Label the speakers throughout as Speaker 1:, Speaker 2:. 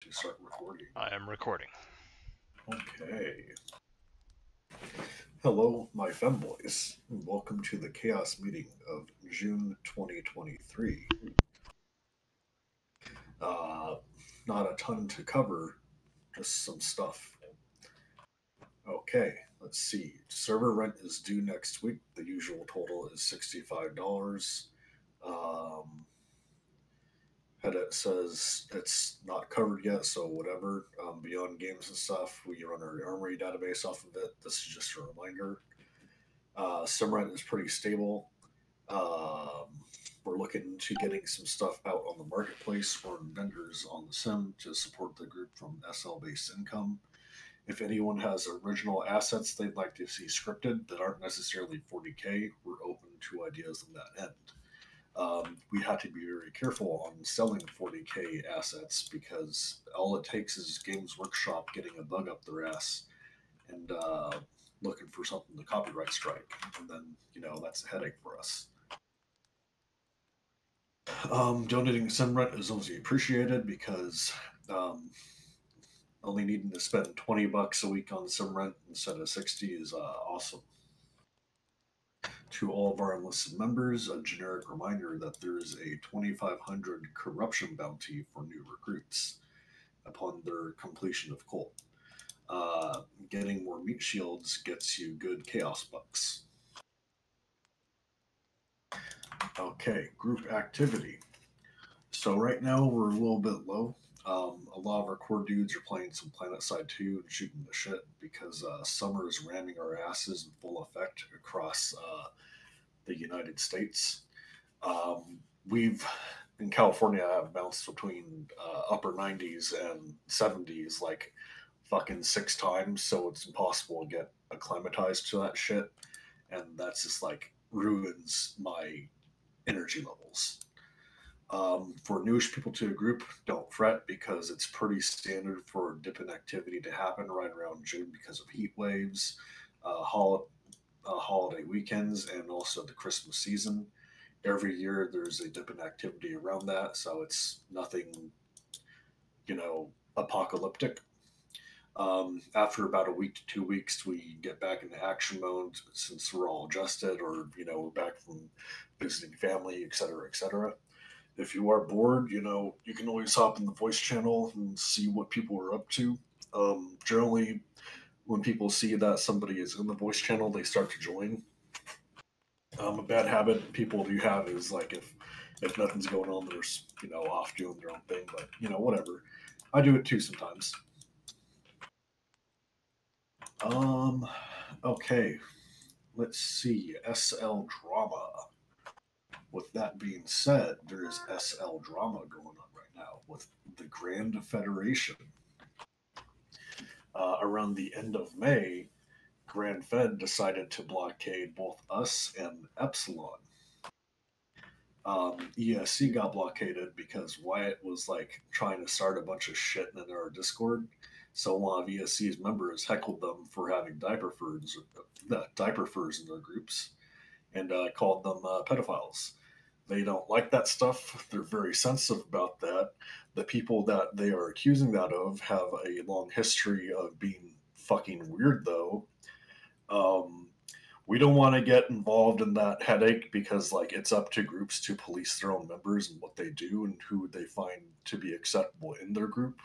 Speaker 1: to start recording.
Speaker 2: I am recording.
Speaker 1: Okay. Hello, my femboys, and welcome to the Chaos meeting of June 2023. Uh, Not a ton to cover, just some stuff. Okay, let's see. Server rent is due next week. The usual total is $65. Um, It says it's not covered yet, so whatever. Beyond games and stuff, we run our Armory database off of it. This is just a reminder. Simrent is pretty stable. Um, we're looking into getting some stuff out on the marketplace for vendors on the sim to support the group from SL based income. If anyone has original assets they'd like to see scripted that aren't necessarily 40K, we're open to ideas on that end. We have to be very careful on selling 40K assets because all it takes is Games Workshop getting a bug up their ass and looking for something to copyright strike. And then, that's a headache for us. Donating sim rent is always appreciated because only needing to spend $20 a week on sim rent instead of 60 is awesome. To all of our enlisted members, a generic reminder that there is a 2,500 corruption bounty for new recruits upon their completion of Colt. Getting more meat shields gets you good chaos bucks. Okay, group activity. So right now we're a little bit low. A lot of our core dudes are playing some PlanetSide 2 and shooting the shit because summer is ramming our asses in full effect across the United States. We've in California have bounced between upper 90s and 70s like fucking 6 times, so it's impossible to get acclimatized to that shit, and that's just like ruins my energy levels. For newish people to the group, don't fret because it's pretty standard for dipping activity to happen right around June because of heat waves, holiday weekends, and also the Christmas season. Every year there's a dip in activity around that, so it's nothing, apocalyptic. After about a week to 2 weeks, we get back into action mode since we're all adjusted or, we're back from visiting family, etc., etc. If you are bored, you can always hop in the voice channel and see what people are up to. Generally, when people see that somebody is in the voice channel, they start to join. A bad habit people do have is like if nothing's going on, they're off doing their own thing. But whatever. I do it too sometimes. Okay. Let's see. SL drama. With that being said, there is SL drama going on right now with the Grand Federation. Around the end of May, Grand Fed decided to blockade both us and Epsilon. ESC got blockaded because Wyatt was like trying to start a bunch of shit in our Discord. So one of ESC's members heckled them for having diaper furs in their groups and called them pedophiles. They don't like that stuff. They're very sensitive about that. The people that they are accusing that of have a long history of being fucking weird, though. We don't want to get involved in that headache because, like, it's up to groups to police their own members and what they do and who they find to be acceptable in their group.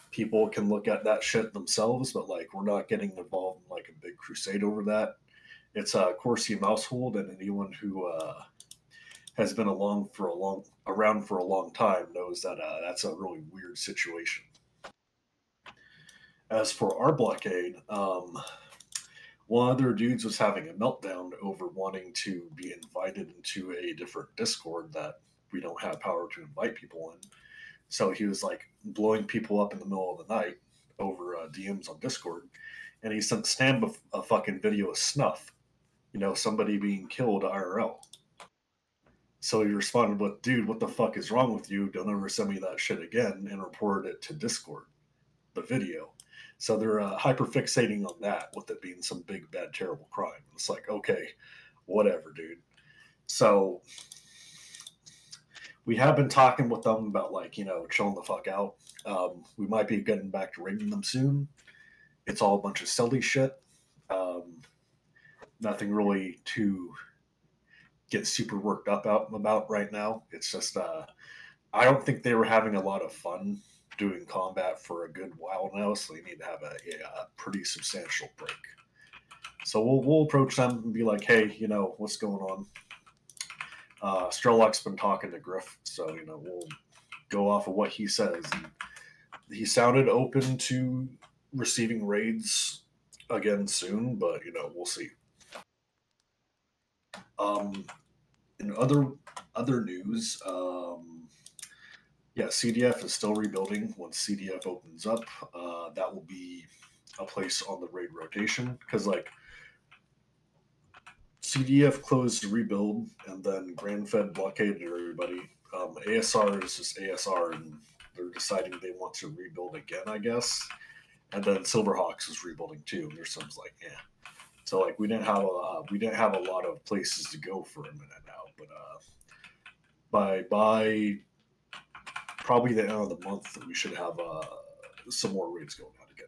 Speaker 1: People can look at that shit themselves, but like, we're not getting involved in like a big crusade over that. It's a Corsium household, and anyone who has been around for a long time knows that that's a really weird situation. As for our blockade, one of their dudes was having a meltdown over wanting to be invited into a different Discord that we don't have power to invite people in. So he was like blowing people up in the middle of the night over DMs on Discord, and he sent Stam a fucking video of snuff, somebody being killed IRL. So he responded with, "Dude, what the fuck is wrong with you? Don't ever send me that shit again," and reported it to Discord, the video. So they're hyperfixating on that, with it being some big, bad, terrible crime. It's like, okay, whatever, dude. So we have been talking with them about, like, chilling the fuck out. We might be getting back to raiding them soon. It's all a bunch of silly shit. Um, Nothing really to get super worked up about right now. It's just I don't think they were having a lot of fun doing combat for a good while now, so they need to have a pretty substantial break. So we'll approach them and be like, hey, what's going on? Strelok's been talking to Griff, so we'll go off of what he says. And he sounded open to receiving raids again soon, but we'll see. Um, in other news, yeah, CDF is still rebuilding. Once CDF opens up, that will be a place on the raid rotation because like CDF closed to rebuild, and then Grand Fed blockaded everybody. ASR is just ASR, and they're deciding they want to rebuild again, I guess. And then Silverhawks is rebuilding too. And there's some like, yeah. So like we didn't have a lot of places to go for a minute now, but by probably the end of the month we should have some more raids going out again.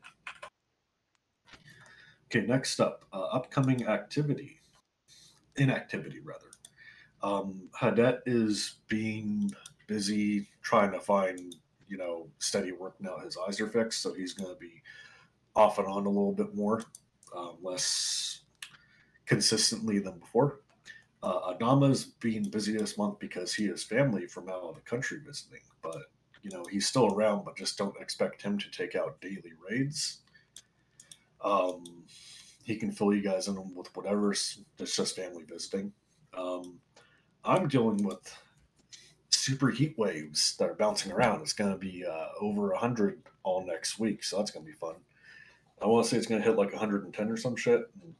Speaker 1: Okay, next up, upcoming inactivity rather. Hadet is being busy trying to find steady work now. His eyes are fixed, so he's going to be off and on a little bit more, less consistently than before. Adama's being busy this month because he has family from out of the country visiting, but he's still around, but just don't expect him to take out daily raids. Um, he can fill you guys in with whatever. It's just family visiting. Um, I'm dealing with super heat waves that are bouncing around. It's going to be over 100 all next week, so that's going to be fun. I want to say it's going to hit like 110 or some shit. And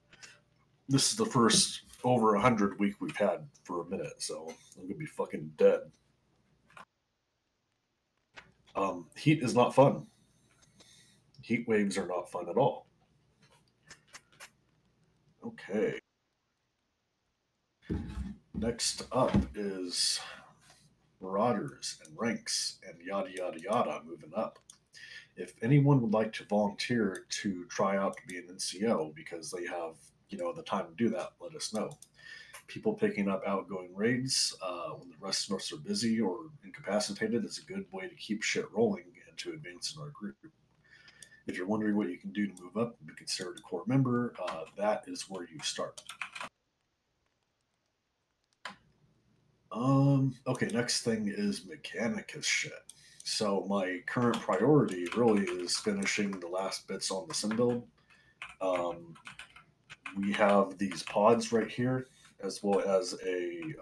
Speaker 1: this is the first over 100 week we've had for a minute, so I'm going to be fucking dead. Heat is not fun. Heat waves are not fun at all. Okay. Next up is Marauders and ranks and yada yada yada moving up. If anyone would like to volunteer to try out to be an NCO because they have the time to do that, let us know. People picking up outgoing raids when the rest of us are busy or incapacitated is a good way to keep shit rolling and to advance in our group. If you're wondering what you can do to move up and be considered a core member, that is where you start. Okay, next thing is Mechanicus shit. So my current priority really is finishing the last bits on the sim build. We have these pods right here, as well as a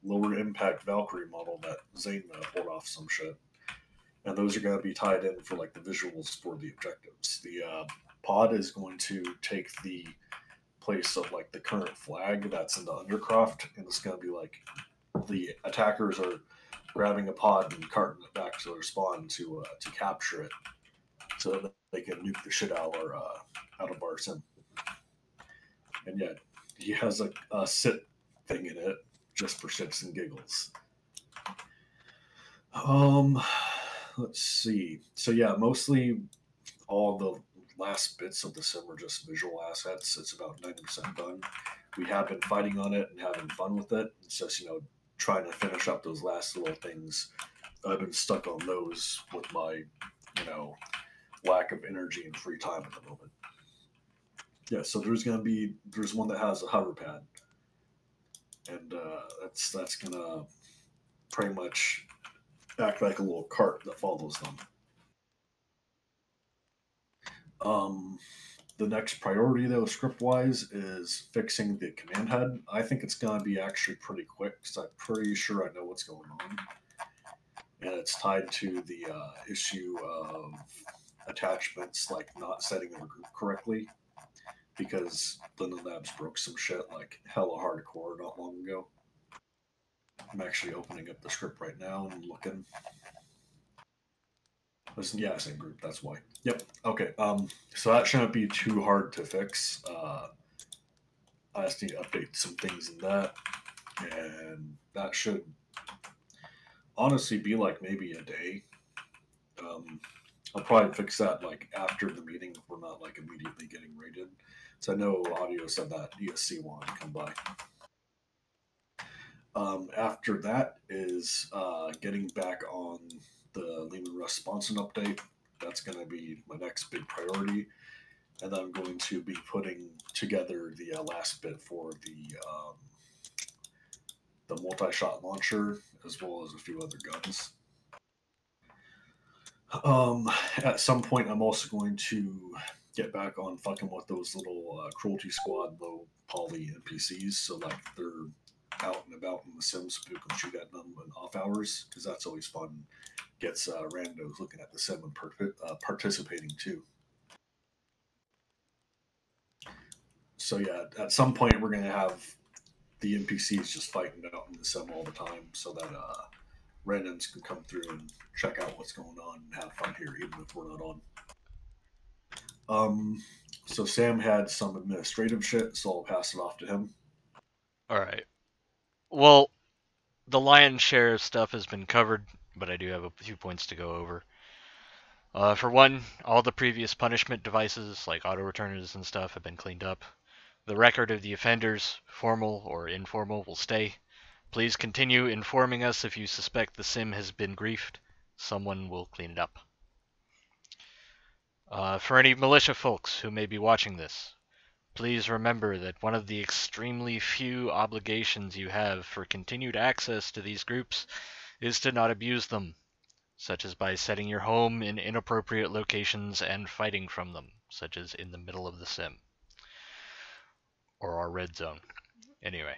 Speaker 1: lower impact Valkyrie model that Zane pulled off some shit. And those are going to be tied in for like the visuals for the objectives. The pod is going to take the place of like the current flag that's in the Undercroft, and it's going to be like the attackers are grabbing a pod and carting it back to their spawn to capture it, so that they can nuke the shit out of our sim. And yet he has a sit thing in it just for shits and giggles. Let's see. So yeah, mostly all the last bits of the sim are just visual assets. It's about 90% done. We have been fighting on it and having fun with it. It's just trying to finish up those last little things. I've been stuck on those with my lack of energy and free time at the moment. Yeah, so there's one that has a hover pad, and that's gonna pretty much act like a little cart that follows them. The next priority, though, script wise, is fixing the command head. I think it's going to be actually pretty quick because I'm pretty sure I know what's going on. And it's tied to the issue of attachments like not setting the group correctly because Linden Labs broke some shit like hella hardcore not long ago. I'm actually opening up the script right now and looking. Yeah, same group. That's why. Yep. Okay. So that shouldn't be too hard to fix. I just need to update some things in that, and that should honestly be like maybe a day I'll probably fix that like after the meeting if we're not like immediately getting rated. So I know Audio said that ESC wanted to come by. After that is getting back on the Lehman Russ Sponson update. That's going to be my next big priority. And then I'm going to be putting together the last bit for the multi-shot launcher as well as a few other guns. At some point, I'm also going to get back on fucking with those little Cruelty Squad low poly NPCs, so like they're out and about in the Sims, so people can shoot at them in off hours, because that's always fun. Gets randos looking at the Sim and participating too. So yeah, at some point we're gonna have the NPCs just fighting out in the Sim all the time, so that randoms can come through and check out what's going on and have fun here, even if we're not on. So Sam had some administrative shit, so I'll pass it off to him.
Speaker 2: All right. Well, the lion's share of stuff has been covered, but I do have a few points to go over. For one, all the previous punishment devices, like auto returners and stuff, have been cleaned up. The record of the offenders, formal or informal, will stay. Please continue informing us if you suspect the sim has been griefed. Someone will clean it up. For any militia folks who may be watching this, please remember that one of the extremely few obligations you have for continued access to these groups is to not abuse them, such as by setting your home in inappropriate locations and fighting from them, such as in the middle of the sim. Or our red zone. Anyway.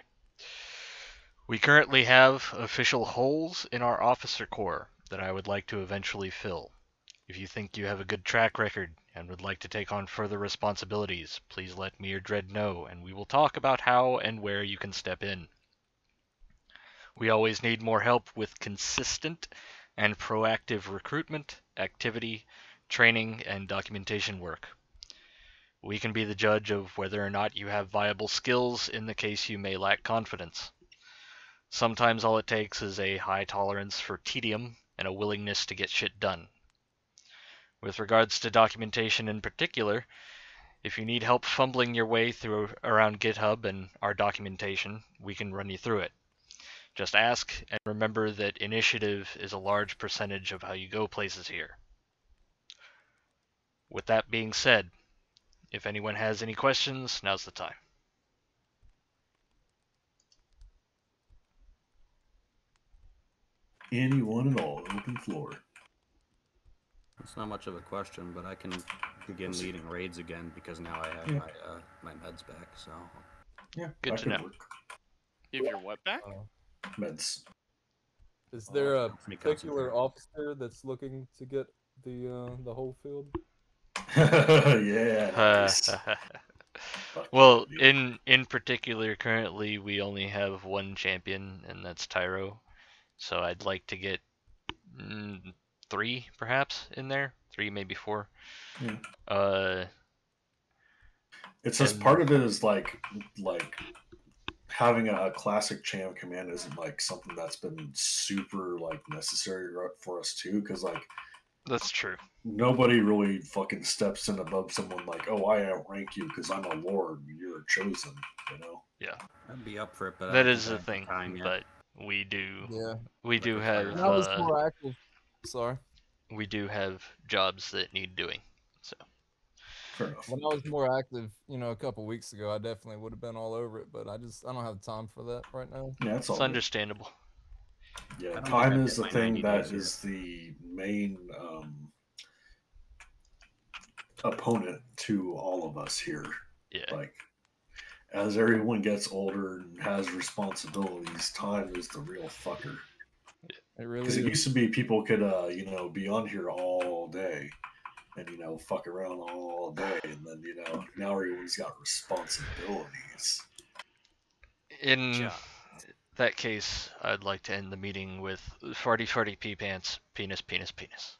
Speaker 2: We currently have official holes in our officer corps that I would like to eventually fill. If you think you have a good track record and would like to take on further responsibilities, please let me or Dread know, and we will talk about how and where you can step in. We always need more help with consistent and proactive recruitment, activity, training, and documentation work. We can be the judge of whether or not you have viable skills in the case you may lack confidence. Sometimes all it takes is a high tolerance for tedium and a willingness to get shit done. With regards to documentation in particular, if you need help fumbling your way through around GitHub and our documentation, we can run you through it. Just ask, and remember that initiative is a large percentage of how you go places here. With that being said, if anyone has any questions, now's the time.
Speaker 1: Anyone at all, open floor.
Speaker 3: It's not much of a question, but I can begin leading raids again because now I have my meds back. So
Speaker 1: yeah,
Speaker 2: good to know.
Speaker 1: Work.
Speaker 4: You have your what back?
Speaker 1: Meds.
Speaker 5: Is there a particular officer that's looking to get the whole field?
Speaker 1: Yeah. Nice.
Speaker 2: Well, in particular, currently we only have one champion, and that's Tyro. So I'd like to get 3, perhaps, in there. 3, maybe 4.
Speaker 1: Yeah. It's just part of it is like having a classic champ command isn't like something that's been super like necessary for us too, because like
Speaker 2: that's true.
Speaker 1: Nobody really fucking steps in above someone like, oh, I outrank you because I'm a lord, you're chosen, you know?
Speaker 2: Yeah,
Speaker 3: I'd be up for it, but
Speaker 2: that is the thing. But we do, we do have.
Speaker 5: When I was more active. Sorry.
Speaker 2: We do have jobs that need doing. So.
Speaker 1: Fair enough.
Speaker 5: When I was more active, a couple weeks ago, I definitely would have been all over it, but I don't have time for that right now.
Speaker 1: Yeah,
Speaker 2: it's understandable.
Speaker 1: Yeah, time is the thing that is the main opponent to all of us here.
Speaker 2: Yeah.
Speaker 1: Like, as everyone gets older and has responsibilities, time is the real fucker.
Speaker 5: It really
Speaker 1: Because it used to be people could, be on here all day and, fuck around all day. And then, now everyone's got responsibilities.
Speaker 2: In that case, I'd like to end the meeting with farty farty pee pants, penis penis penis.